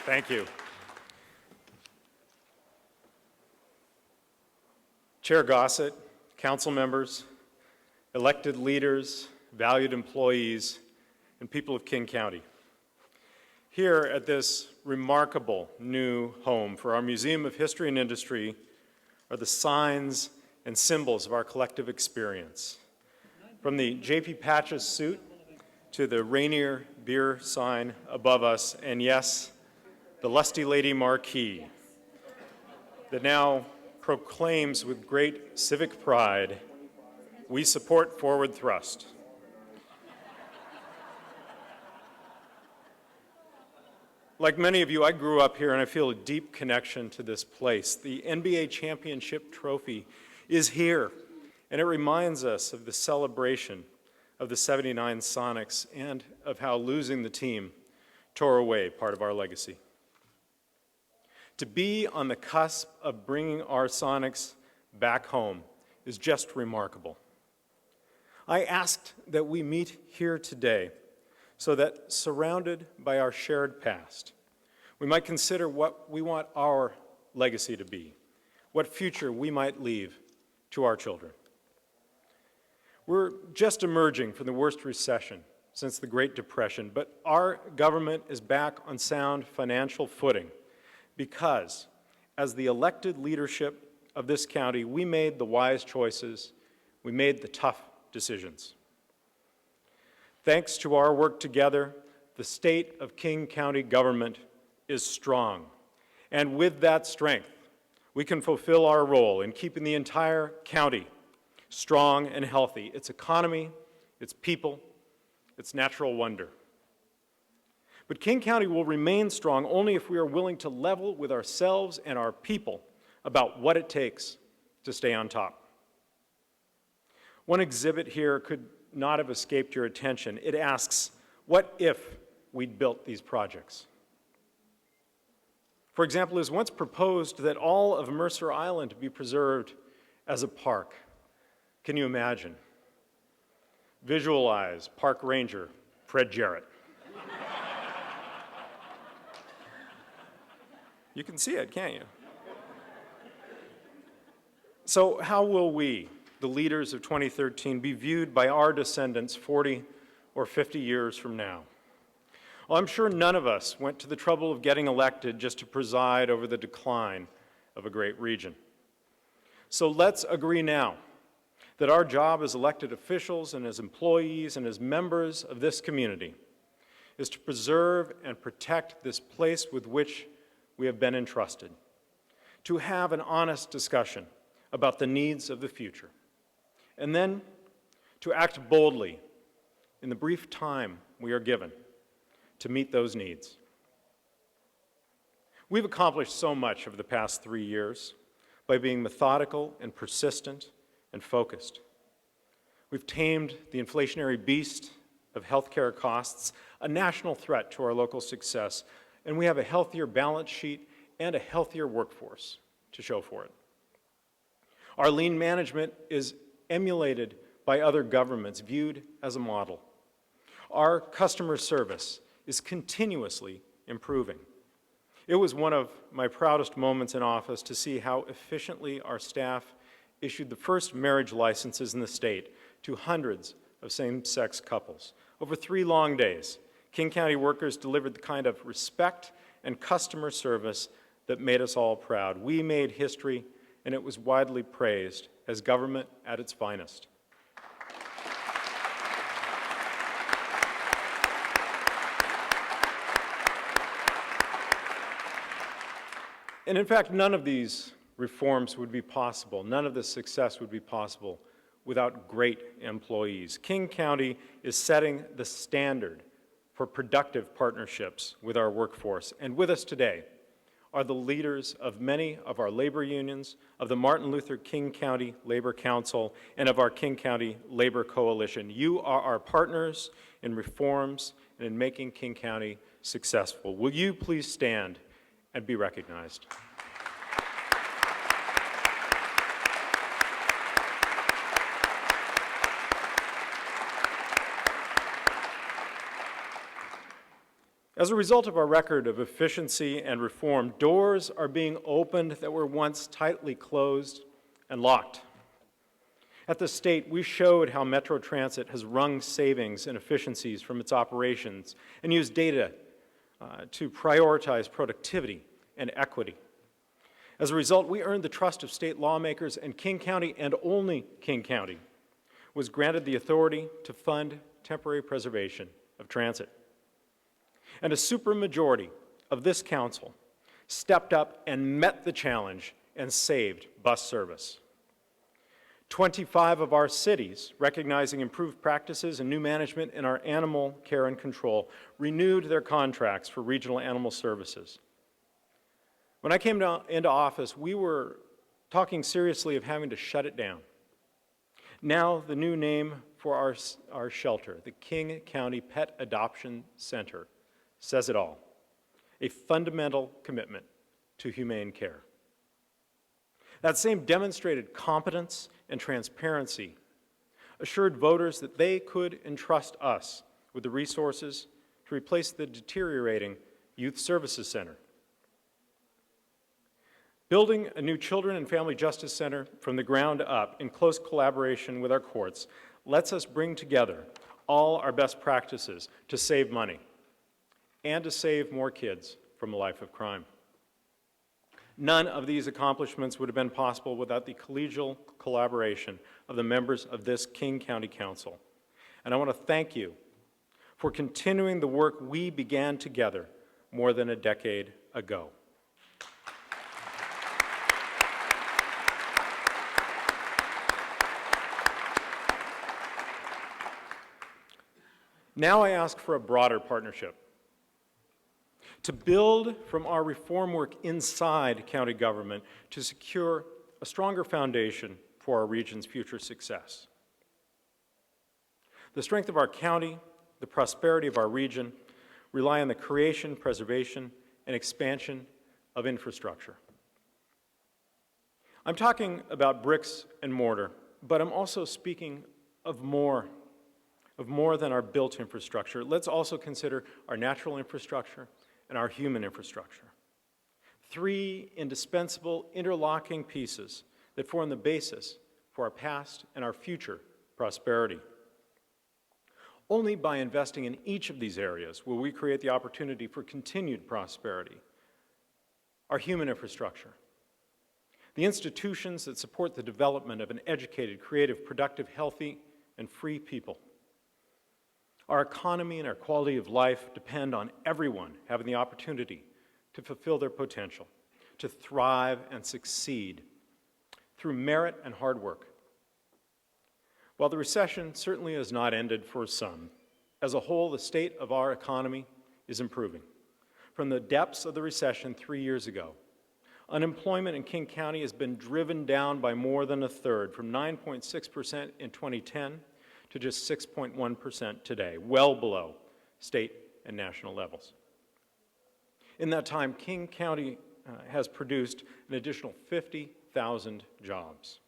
Thank you. Chair Gossett, council members, elected leaders, valued employees, and people of King County. Here at this remarkable new home for our Museum of History and Industry are the signs and symbols of our collective experience. From the J.P. Patches suit to the Rainier beer sign above us, and yes, the Lusty Lady marquee that now proclaims with great civic pride, "We support forward thrust." Like many of you, I grew up here and I feel a deep connection to this place. The NBA championship trophy is here, and it reminds us of the celebration of the '79 Sonics and of how losing the team tore away part of our legacy. To be on the cusp of bringing our Sonics back home is just remarkable. I asked that we meet here today so that, surrounded by our shared past, we might consider what we want our legacy to be, what future we might leave to our children. We're just emerging from the worst recession since the Great Depression, but our government is back on sound financial footing because, as the elected leadership of this county, we made the wise choices, we made the tough decisions. Thanks to our work together, the state of King County government is strong. And with that strength, we can fulfill our role in keeping the entire county strong and healthy, its economy, its people, its natural wonder. But King County will remain strong only if we are willing to level with ourselves and our people about what it takes to stay on top. One exhibit here could not have escaped your attention. It asks, what if we'd built these projects? For example, it was once proposed that all of Mercer Island be preserved as a park. Can you imagine? Visualize park ranger Fred Jarrett. You can see it, can't you? So how will we, the leaders of 2013, be viewed by our descendants 40 or 50 years from now? Well, I'm sure none of us went to the trouble of getting elected just to preside over the decline of a great region. So let's agree now that our job as elected officials and as employees and as members of this community is to preserve and protect this place with which we have been entrusted, to have an honest discussion about the needs of the future, and then to act boldly in the brief time we are given to meet those needs. We've accomplished so much over the past 3 years by being methodical and persistent and focused. We've tamed the inflationary beast of healthcare costs, a national threat to our local success, and we have a healthier balance sheet and a healthier workforce to show for it. Our lean management is emulated by other governments, viewed as a model. Our customer service is continuously improving. It was one of my proudest moments in office to see how efficiently our staff issued the first marriage licenses in the state to hundreds of same-sex couples. Over 3 long days, King County workers delivered the kind of respect and customer service that made us all proud. We made history, and it was widely praised as government at its finest. And in fact, none of these reforms would be possible, none of this success would be possible without great employees. King County is setting the standard for productive partnerships with our workforce. And with us today are the leaders of many of our labor unions, of the Martin Luther King County Labor Council, and of our King County Labor Coalition. You are our partners in reforms and in making King County successful. Will you please stand and be recognized? As a result of our record of efficiency and reform, doors are being opened that were once tightly closed and locked. At the state, we showed how Metro Transit has wrung savings and efficiencies from its operations and used data to prioritize productivity and equity. As a result, we earned the trust of state lawmakers, and King County, and only King County, was granted the authority to fund temporary preservation of transit. And a supermajority of this council stepped up and met the challenge and saved bus service. 25 of our cities, recognizing improved practices and new management in our animal care and control, renewed their contracts for regional animal services. When I came into office, we were talking seriously of having to shut it down. Now, the new name for our shelter, the King County Pet Adoption Center, says it all: a fundamental commitment to humane care. That same demonstrated competence and transparency assured voters that they could entrust us with the resources to replace the deteriorating Youth Services Center. Building a new Children and Family Justice Center from the ground up in close collaboration with our courts lets us bring together all our best practices to save money and to save more kids from a life of crime. None of these accomplishments would have been possible without the collegial collaboration of the members of this King County Council. And I want to thank you for continuing the work we began together more than a decade ago. Now I ask for a broader partnership to build from our reform work inside county government to secure a stronger foundation for our region's future success. The strength of our county, the prosperity of our region, rely on the creation, preservation, and expansion of infrastructure. I'm talking about bricks and mortar, but I'm also speaking of more than our built infrastructure. Let's also consider our natural infrastructure and our human infrastructure. Three indispensable interlocking pieces that form the basis for our past and our future prosperity. Only by investing in each of these areas will we create the opportunity for continued prosperity. Our human infrastructure, the institutions that support the development of an educated, creative, productive, healthy, and free people. Our economy and our quality of life depend on everyone having the opportunity to fulfill their potential, to thrive and succeed through merit and hard work. While the recession certainly has not ended for some, as a whole, the state of our economy is improving. From the depths of the recession 3 years ago, unemployment in King County has been driven down by more than a third, from 9.6% in 2010 to just 6.1% today, well below state and national levels. In that time, King County has produced an additional 50,000 jobs.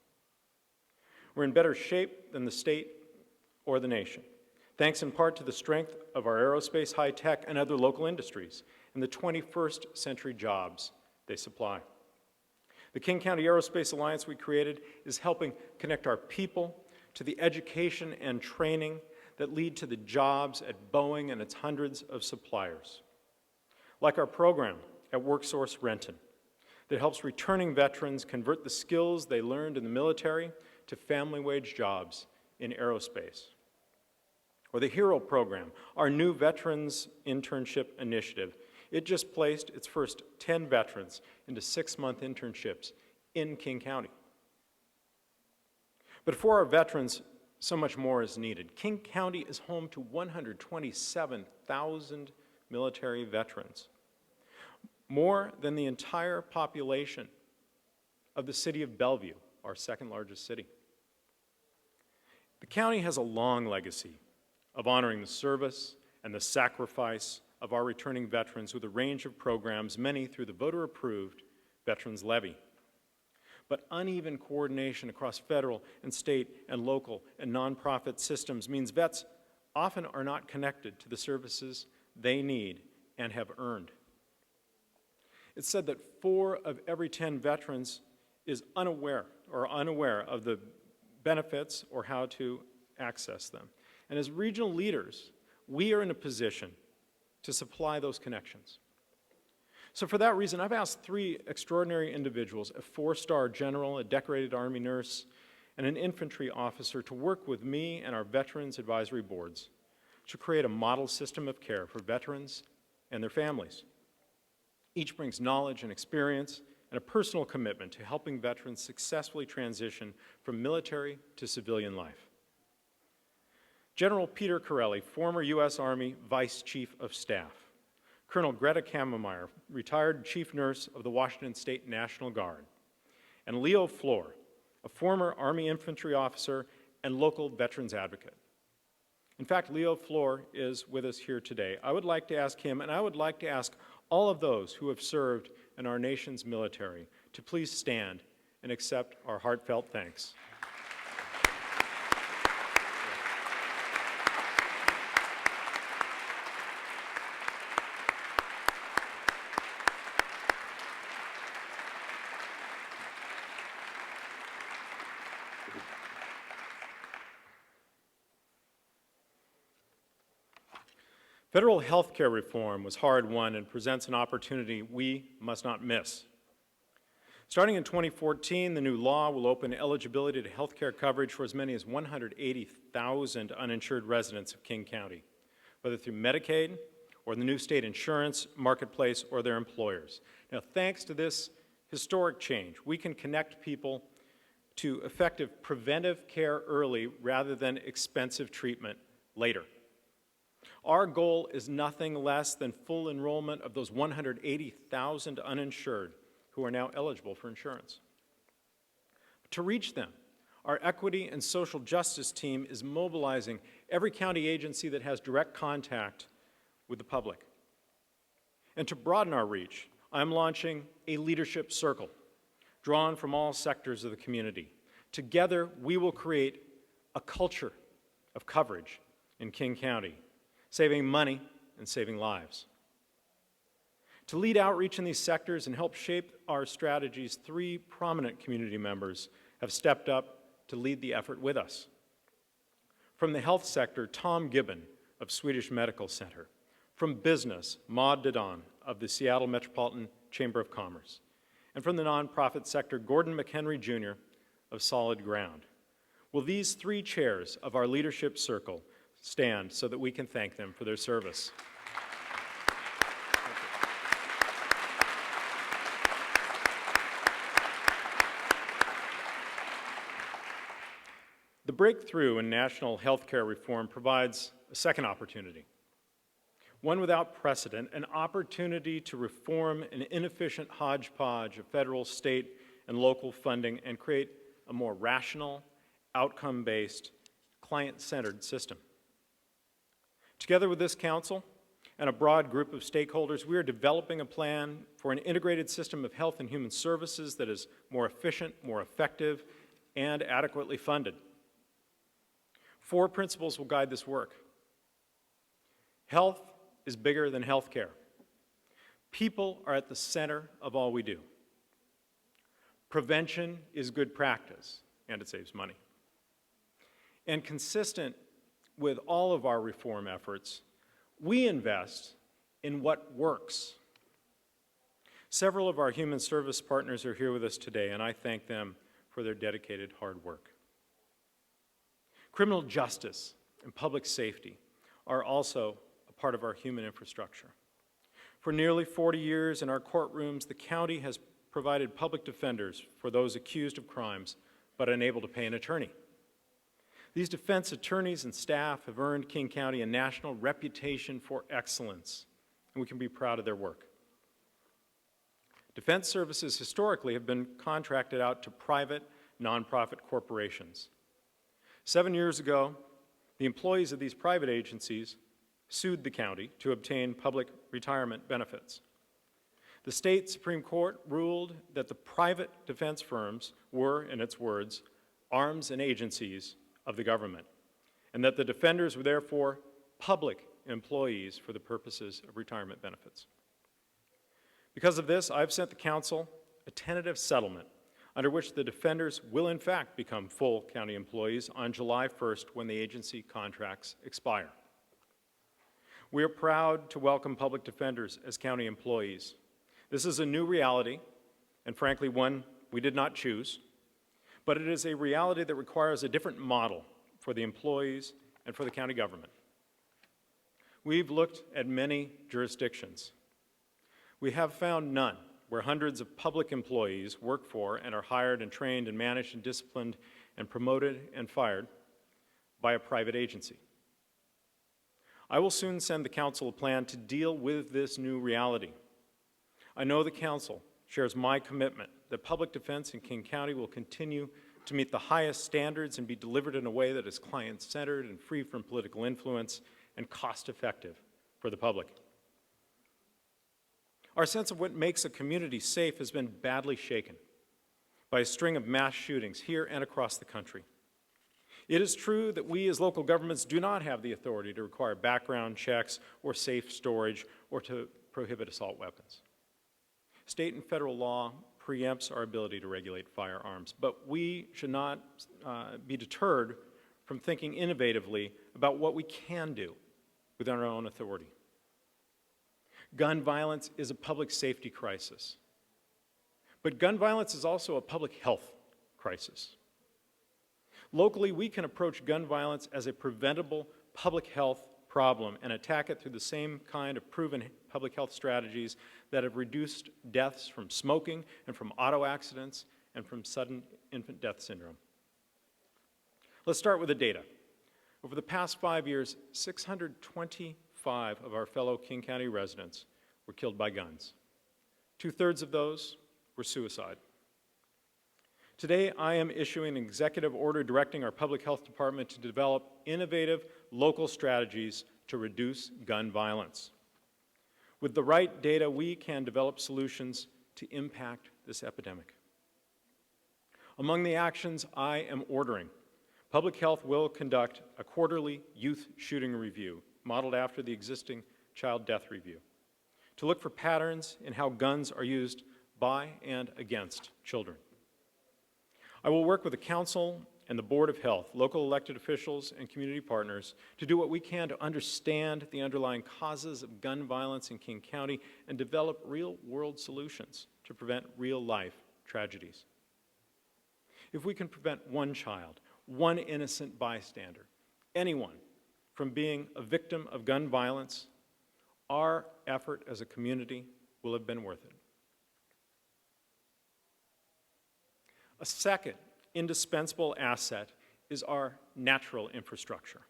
We're in better shape than the state or the nation, thanks in part to the strength of our aerospace, high tech, and other local industries and the 21st century jobs they supply. The King County Aerospace Alliance we created is helping connect our people to the education and training that lead to the jobs at Boeing and its hundreds of suppliers. Like our program at WorkSource Renton that helps returning veterans convert the skills they learned in the military to family wage jobs in aerospace. Or the HERO program, our new veterans internship initiative. It just placed its first 10 veterans into 6-month internships in King County. But for our veterans, so much more is needed. King County is home to 127,000 military veterans, more than the entire population of the city of Bellevue, our second largest city. The county has a long legacy of honoring the service and the sacrifice of our returning veterans with a range of programs, many through the voter-approved Veterans Levy. But uneven coordination across federal and state and local and nonprofit systems means vets often are not connected to the services they need and have earned. It's said that 4 of every 10 veterans is unaware of the benefits or how to access them. And as regional leaders, we are in a position to supply those connections. So for that reason, I've asked 3 extraordinary individuals, a 4-star general, a decorated Army nurse, and an infantry officer to work with me and our Veterans Advisory Boards to create a model system of care for veterans and their families. Each brings knowledge and experience and a personal commitment to helping veterans successfully transition from military to civilian life. General Peter Corelli, former U.S. Army Vice Chief of Staff. Colonel Greta Kammermeyer, retired Chief Nurse of the Washington State National Guard. And Leo Floor, a former Army infantry officer and local veterans advocate. In fact, Leo Floor is with us here today. I would like to ask him, and I would like to ask all of those who have served in our nation's military to please stand and accept our heartfelt thanks. Federal health care reform was hard-won and presents an opportunity we must not miss. Starting in 2014, the new law will open eligibility to health care coverage for as many as 180,000 uninsured residents of King County, whether through Medicaid or the new state insurance marketplace or their employers. Now, thanks to this historic change, we can connect people to effective preventive care early rather than expensive treatment later. Our goal is nothing less than full enrollment of those 180,000 uninsured who are now eligible for insurance. To reach them, our equity and social justice team is mobilizing every county agency that has direct contact with the public. And to broaden our reach, I'm launching a leadership circle drawn from all sectors of the community. Together, we will create a culture of coverage in King County, saving money and saving lives. To lead outreach in these sectors and help shape our strategies, 3 prominent community members have stepped up to lead the effort with us. From the health sector, Tom Gibbon of Swedish Medical Center. From business, Maud Dodon of the Seattle Metropolitan Chamber of Commerce. And from the nonprofit sector, Gordon McHenry Jr. of Solid Ground. Will these 3 chairs of our leadership circle stand so that we can thank them for their service? The breakthrough in national health care reform provides a second opportunity, one without precedent, an opportunity to reform an inefficient hodgepodge of federal, state, and local funding and create a more rational, outcome-based, client-centered system. Together with this council and a broad group of stakeholders, we are developing a plan for an integrated system of health and human services that is more efficient, more effective, and adequately funded. 4 principles will guide this work. Health is bigger than health care. People are at the center of all we do. Prevention is good practice, and it saves money. And consistent with all of our reform efforts, we invest in what works. Several of our human service partners are here with us today, and I thank them for their dedicated hard work. Criminal justice and public safety are also a part of our human infrastructure. For nearly 40 years in our courtrooms, the county has provided public defenders for those accused of crimes but unable to pay an attorney. These defense attorneys and staff have earned King County a national reputation for excellence, and we can be proud of their work. Defense services historically have been contracted out to private, nonprofit corporations. 7 years ago, the employees of these private agencies sued the county to obtain public retirement benefits. The state Supreme Court ruled that the private defense firms were, in its words, arms and agencies of the government, and that the defenders were therefore public employees for the purposes of retirement benefits. Because of this, I've sent the Council a tentative settlement under which the defenders will in fact become full county employees on July 1st when the agency contracts expire. We are proud to welcome public defenders as county employees. This is a new reality, and frankly one we did not choose, but it is a reality that requires a different model for the employees and for the county government. We've looked at many jurisdictions. We have found none where hundreds of public employees work for and are hired and trained and managed and disciplined and promoted and fired by a private agency. I will soon send the Council a plan to deal with this new reality. I know the Council shares my commitment that public defense in King County will continue to meet the highest standards and be delivered in a way that is client-centered and free from political influence and cost-effective for the public. Our sense of what makes a community safe has been badly shaken by a string of mass shootings here and across the country. It is true that we as local governments do not have the authority to require background checks or safe storage or to prohibit assault weapons. State and federal law preempts our ability to regulate firearms, but we should not be deterred from thinking innovatively about what we can do within our own authority. Gun violence is a public safety crisis, but gun violence is also a public health crisis. Locally, we can approach gun violence as a preventable public health problem and attack it through the same kind of proven public health strategies that have reduced deaths from smoking and from auto accidents and from sudden infant death syndrome. Let's start with the data. Over the past 5 years, 625 of our fellow King County residents were killed by guns. 2/3 of those were suicide. Today, I am issuing an executive order directing our public health department to develop innovative local strategies to reduce gun violence. With the right data, we can develop solutions to impact this epidemic. Among the actions I am ordering, public health will conduct a quarterly youth shooting review, modeled after the existing child death review, to look for patterns in how guns are used by and against children. I will work with the Council and the Board of Health, local elected officials, and community partners to do what we can to understand the underlying causes of gun violence in King County and develop real-world solutions to prevent real-life tragedies. If we can prevent one child, one innocent bystander, anyone from being a victim of gun violence, our effort as a community will have been worth it. A second indispensable asset is our natural infrastructure.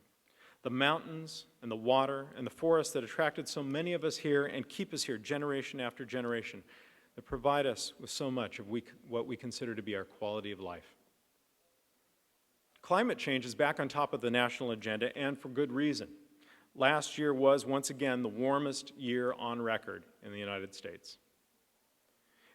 The mountains and the water and the forests that attracted so many of us here and keep us here generation after generation, that provide us with so much of what we consider to be our quality of life. Climate change is back on top of the national agenda, and for good reason. Last year was once again the warmest year on record in the United States.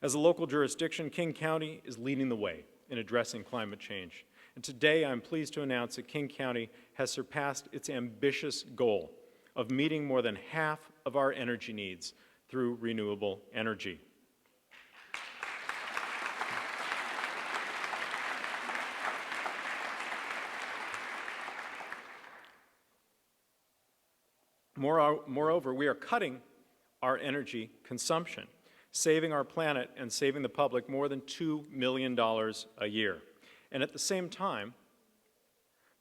As a local jurisdiction, King County is leading the way in addressing climate change. And today I'm pleased to announce that King County has surpassed its ambitious goal of meeting more than half of our energy needs through renewable energy. Moreover, we are cutting our energy consumption, saving our planet and saving the public more than $2 million a year. And at the same time,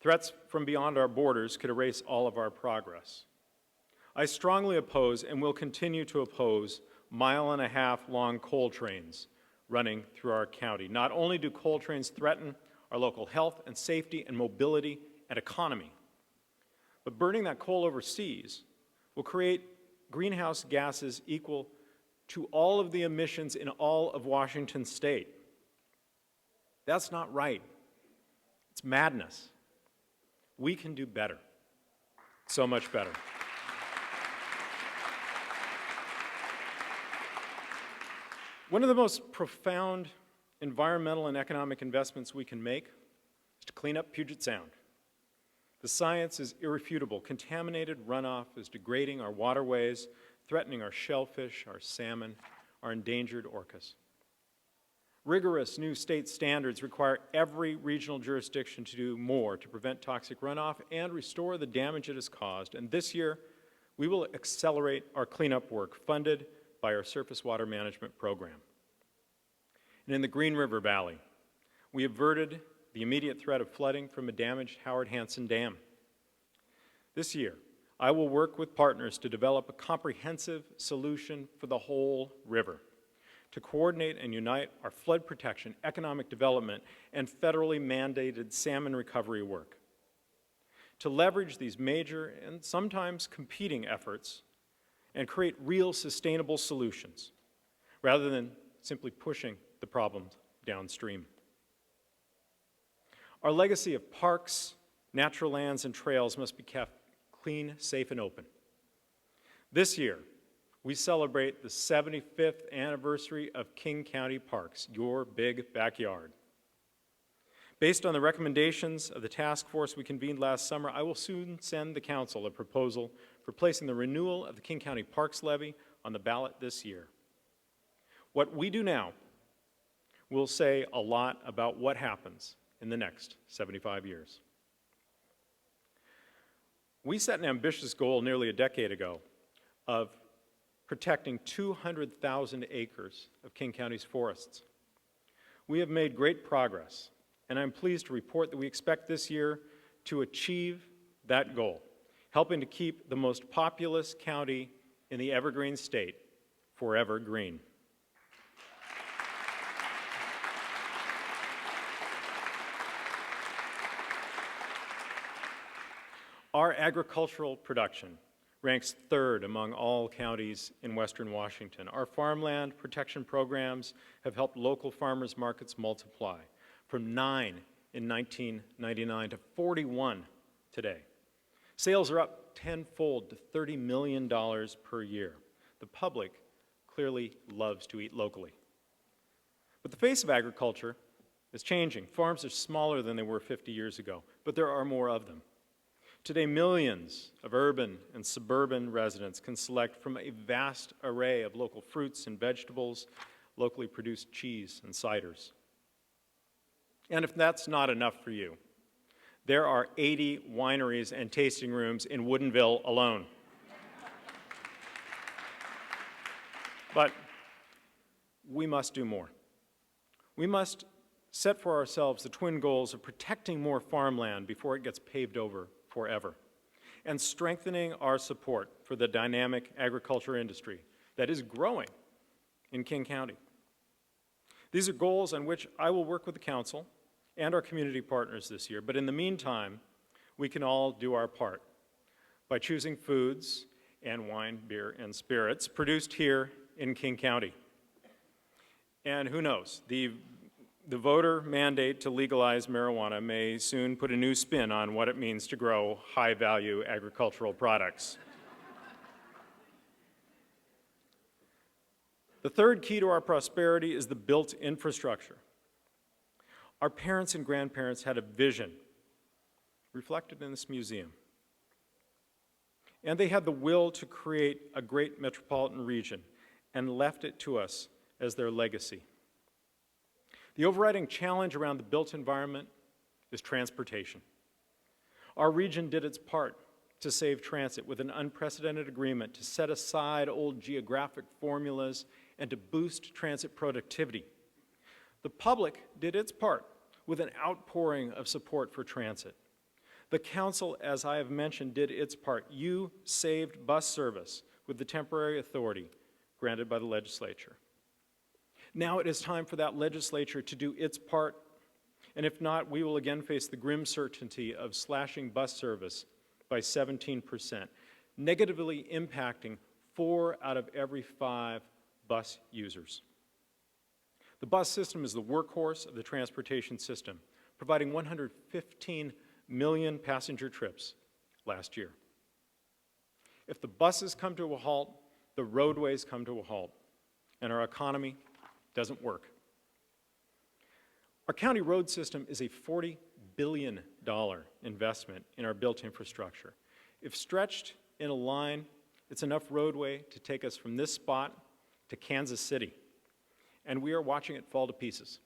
threats from beyond our borders could erase all of our progress. I strongly oppose and will continue to oppose mile-and-a-half-long coal trains running through our county. Not only do coal trains threaten our local health and safety and mobility and economy, but burning that coal overseas will create greenhouse gases equal to all of the emissions in all of Washington state. That's not right. It's madness. We can do better, so much better. One of the most profound environmental and economic investments we can make is to clean up Puget Sound. The science is irrefutable. Contaminated runoff is degrading our waterways, threatening our shellfish, our salmon, our endangered orcas. Rigorous new state standards require every regional jurisdiction to do more to prevent toxic runoff and restore the damage it has caused. And this year, we will accelerate our cleanup work funded by our Surface Water Management Program. And in the Green River Valley, we averted the immediate threat of flooding from a damaged Howard Hansen Dam. This year, I will work with partners to develop a comprehensive solution for the whole river, to coordinate and unite our flood protection, economic development, and federally mandated salmon recovery work. To leverage these major and sometimes competing efforts and create real sustainable solutions, rather than simply pushing the problems downstream. Our legacy of parks, natural lands, and trails must be kept clean, safe, and open. This year, we celebrate the 75th anniversary of King County Parks, your big backyard. Based on the recommendations of the task force we convened last summer, I will soon send the Council a proposal for placing the renewal of the King County Parks Levy on the ballot this year. What we do now will say a lot about what happens in the next 75 years. We set an ambitious goal nearly a decade ago of protecting 200,000 acres of King County's forests. We have made great progress, and I'm pleased to report that we expect this year to achieve that goal, helping to keep the most populous county in the evergreen state forever green. Our agricultural production ranks third among all counties in Western Washington. Our farmland protection programs have helped local farmers markets multiply from 9 in 1999 to 41 today. Sales are up tenfold to $30 million per year. The public clearly loves to eat locally. But the face of agriculture is changing. Farms are smaller than they were 50 years ago, but there are more of them. Today, millions of urban and suburban residents can select from a vast array of local fruits and vegetables, locally produced cheese and ciders. And if that's not enough for you, there are 80 wineries and tasting rooms in Woodinville alone. But we must do more. We must set for ourselves the twin goals of protecting more farmland before it gets paved over forever, and strengthening our support for the dynamic agriculture industry that is growing in King County. These are goals on which I will work with the Council and our community partners this year, but in the meantime, we can all do our part by choosing foods and wine, beer, and spirits produced here in King County. And who knows, the voter mandate to legalize marijuana may soon put a new spin on what it means to grow high-value agricultural products. The third key to our prosperity is the built infrastructure. Our parents and grandparents had a vision reflected in this museum. And they had the will to create a great metropolitan region and left it to us as their legacy. The overriding challenge around the built environment is transportation. Our region did its part to save transit with an unprecedented agreement to set aside old geographic formulas and to boost transit productivity. The public did its part with an outpouring of support for transit. The Council, as I have mentioned, did its part. You saved bus service with the temporary authority granted by the legislature. Now it is time for that legislature to do its part, and if not, we will again face the grim certainty of slashing bus service by 17%, negatively impacting 4 out of every 5 bus users. The bus system is the workhorse of the transportation system, providing 115 million passenger trips last year. If the buses come to a halt, the roadways come to a halt, and our economy doesn't work. Our county road system is a $40 billion investment in our built infrastructure. If stretched in a line, it's enough roadway to take us from this spot to Kansas City, and we are watching it fall to pieces.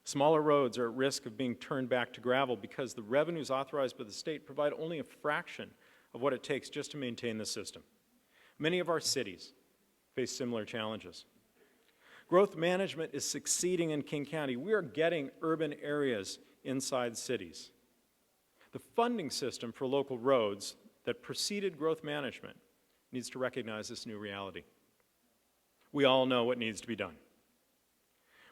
Smaller roads are at risk of being turned back to gravel because the revenues authorized by the state provide only a fraction of what it takes just to maintain the system. Many of our cities face similar challenges. Growth management is succeeding in King County. We are getting urban areas inside cities. The funding system for local roads that preceded growth management needs to recognize this new reality. We all know what needs to be done.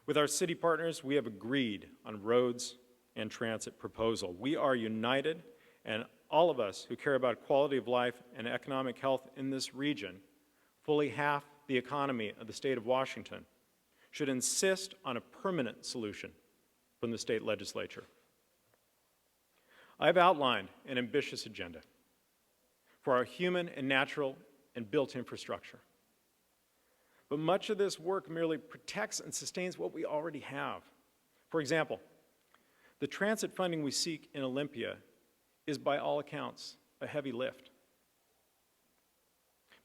With our city partners, we have agreed on roads and transit proposal. We are united, and all of us who care about quality of life and economic health in this region, fully half the economy of the state of Washington, should insist on a permanent solution from the state legislature. I've outlined an ambitious agenda for our human and natural and built infrastructure. But much of this work merely protects and sustains what we already have. For example, the transit funding we seek in Olympia is by all accounts a heavy lift.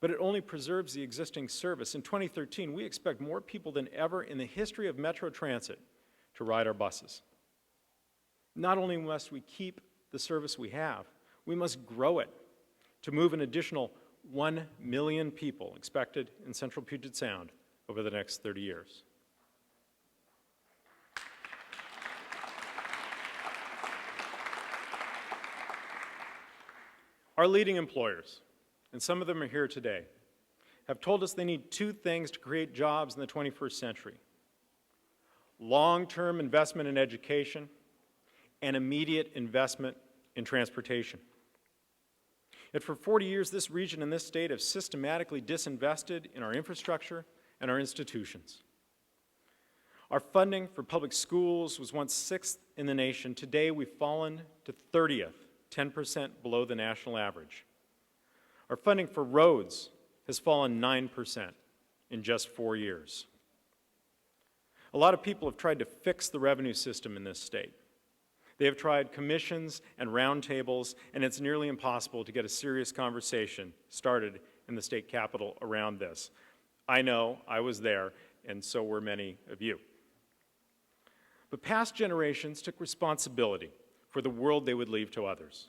But it only preserves the existing service. In 2013, we expect more people than ever in the history of Metro Transit to ride our buses. Not only must we keep the service we have, we must grow it to move an additional 1 million people expected in Central Puget Sound over the next 30 years. Our leading employers, and some of them are here today, have told us they need two things to create jobs in the 21st century: long-term investment in education and immediate investment in transportation. Yet for 40 years, this region and this state have systematically disinvested in our infrastructure and our institutions. Our funding for public schools was once 6th in the nation. Today, we've fallen to 30th, 10% below the national average. Our funding for roads has fallen 9% in just 4 years. A lot of people have tried to fix the revenue system in this state. They have tried commissions and roundtables, and it's nearly impossible to get a serious conversation started in the state capitol around this. I know, I was there, and so were many of you. But past generations took responsibility for the world they would leave to others.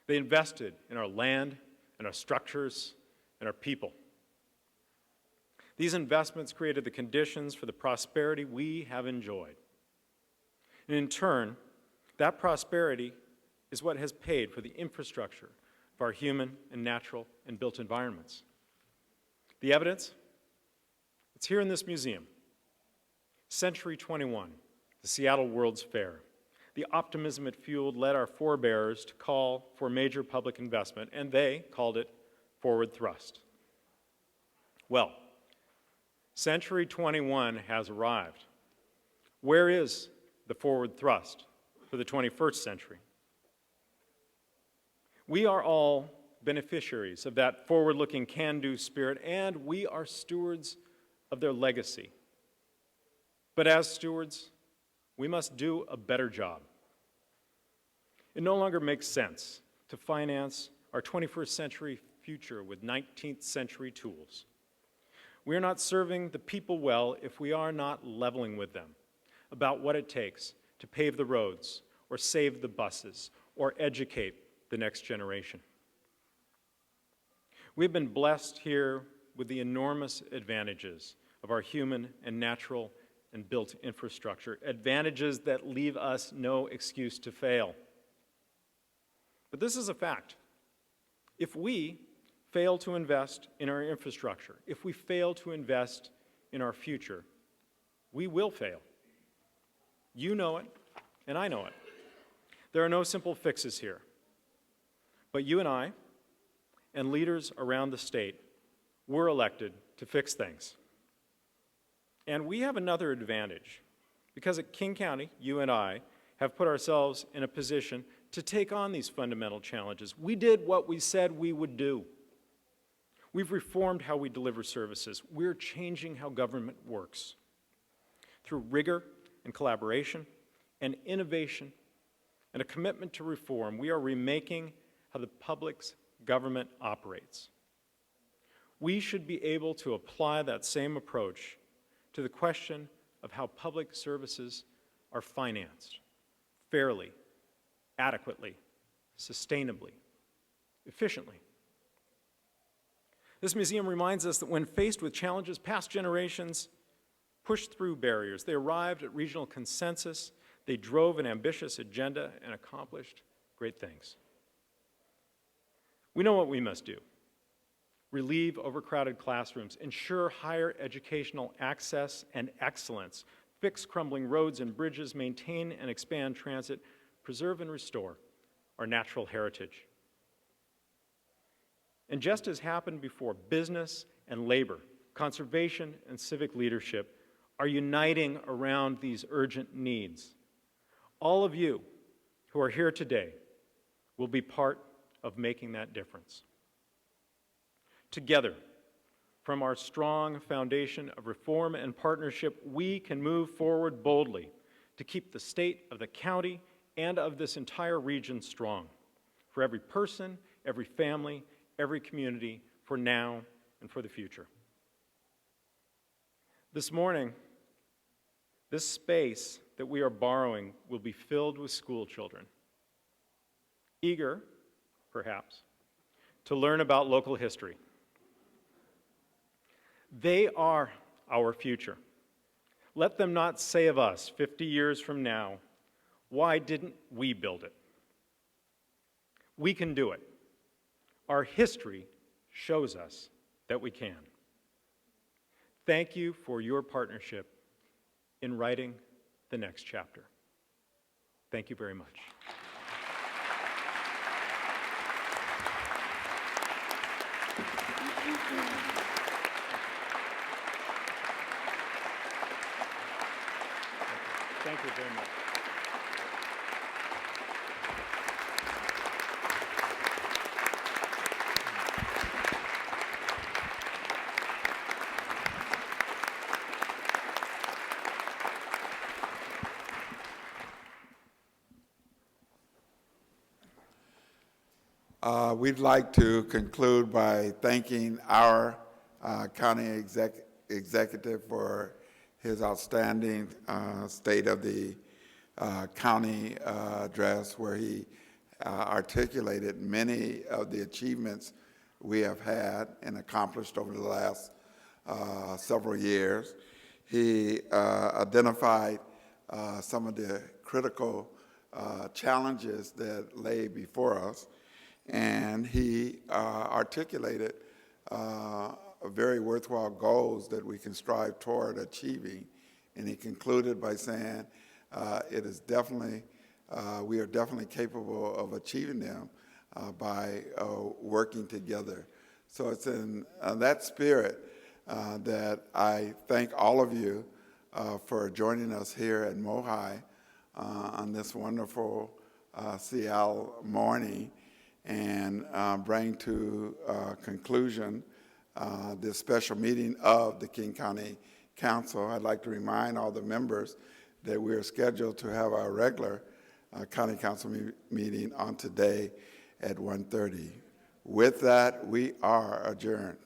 They invested in our land, and our structures, and our people. These investments created the conditions for the prosperity we have enjoyed. And in turn, that prosperity is what has paid for the infrastructure of our human and natural and built environments. The evidence? It's here in this museum. Century 21, the Seattle World's Fair. The optimism it fueled led our forebears to call for major public investment, and they called it forward thrust. Well, Century 21 has arrived. Where is the forward thrust for the 21st century? We are all beneficiaries of that forward-looking can-do spirit, and we are stewards of their legacy. But as stewards, we must do a better job. It no longer makes sense to finance our 21st century future with 19th century tools. We are not serving the people well if we are not leveling with them about what it takes to pave the roads, or save the buses, or educate the next generation. We've been blessed here with the enormous advantages of our human and natural and built infrastructure, advantages that leave us no excuse to fail. But this is a fact. If we fail to invest in our infrastructure, if we fail to invest in our future, we will fail. You know it, and I know it. There are no simple fixes here. But you and I, and leaders around the state, were elected to fix things. And we have another advantage, because at King County, you and I have put ourselves in a position to take on these fundamental challenges. We did what we said we would do. We've reformed how we deliver services. We're changing how government works. Through rigor and collaboration and innovation and a commitment to reform, we are remaking how the public's government operates. We should be able to apply that same approach to the question of how public services are financed fairly, adequately, sustainably, efficiently. This museum reminds us that when faced with challenges, past generations pushed through barriers. They arrived at regional consensus. They drove an ambitious agenda and accomplished great things. We know what we must do. Relieve overcrowded classrooms, ensure higher educational access and excellence, fix crumbling roads and bridges, maintain and expand transit, preserve and restore our natural heritage. And just as happened before, business and labor, conservation and civic leadership are uniting around these urgent needs. All of you who are here today will be part of making that difference. Together, from our strong foundation of reform and partnership, we can move forward boldly to keep the state of the county and of this entire region strong, for every person, every family, every community, for now and for the future. This morning, this space that we are borrowing will be filled with school children, eager, perhaps, to learn about local history. They are our future. Let them not say of us 50 years from now, why didn't we build it? We can do it. Our history shows us that we can. Thank you for your partnership in writing the next chapter. Thank you very much. Thank you very much. We'd like to conclude by thanking our county executive for his outstanding State of the County address, where he articulated many of the achievements we have had and accomplished over the last several years. He identified some of the critical challenges that lay before us, and he articulated very worthwhile goals that we can strive toward achieving. And he concluded by saying it is definitely, we are definitely capable of achieving them by working together. So it's in that spirit that I thank all of you for joining us here at MOHAI on this wonderful Seattle morning, and bring to conclusion this special meeting of the King County Council. I'd like to remind all the members that we are scheduled to have our regular County Council meeting on today at 1:30. With that, we are adjourned.